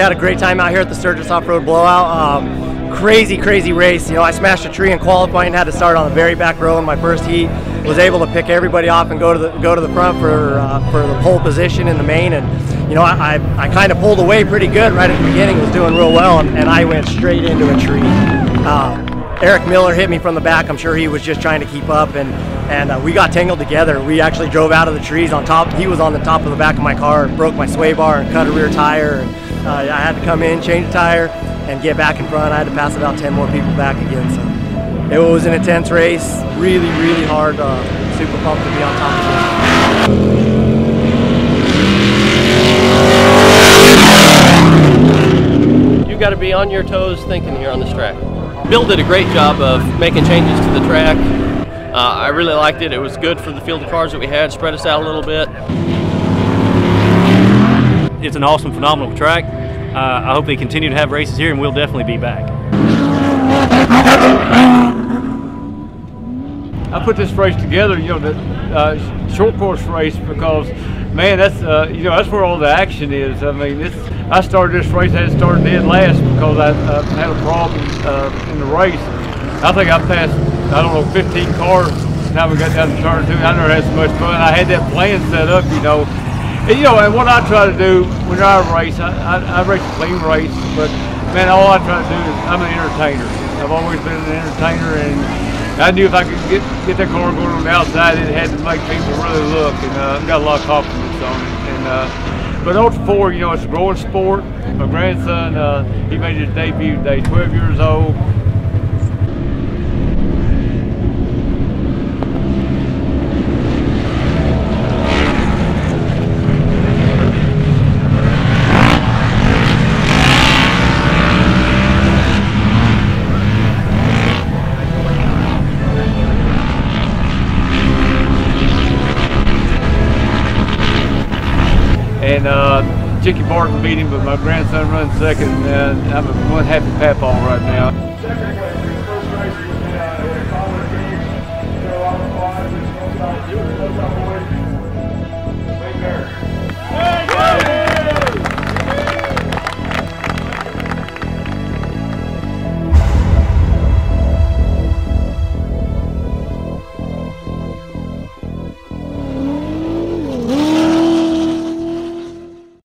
had a great time out here at the Sturgis Off-Road Blowout. Crazy race. You know, I smashed a tree in qualifying, had to start on the very back row in my first heat. Was able to pick everybody off and go to the front for the pole position in the main. And you know, I kind of pulled away pretty good right at the beginning. Was doing real well, and I went straight into a tree. Eric Miller hit me from the back. I'm sure he was just trying to keep up, and we got tangled together. We actually drove out of the trees on top. He was on the top of the back of my car, broke my sway bar and cut a rear tire. And I had to come in, change the tire, and get back in front. I had to pass about 10 more people back again. So it was an intense race, really hard. Super pumped to be on top of it. You got to be on your toes thinking here on this track. Bill did a great job of making changes to the track. I really liked it. It was good for the field of cars that we had, spread us out a little bit. It's an awesome, phenomenal track. I hope they continue to have races here, and we'll definitely be back. I put this race together, you know, the short course race, because, man, that's you know, that's where all the action is. I mean, I started this race, I had started dead last because I had a problem in the race. I think I passed, I don't know, 15 cars by the time we got down to turn 2. I never had so much fun. I had that plan set up, you know. And, you know, and what I try to do when I race, I race a clean race, but man, all I try to do is, I'm an entertainer. I've always been an entertainer, and I knew if I could get that car going on the outside, it had to make people really look, and I've got a lot of confidence on it. And but ULTRA4, you know, it's a growing sport. My grandson, he made his debut today, 12 years old. And Chicky Barton beat him, but my grandson runs second, and I'm one happy papaw right now.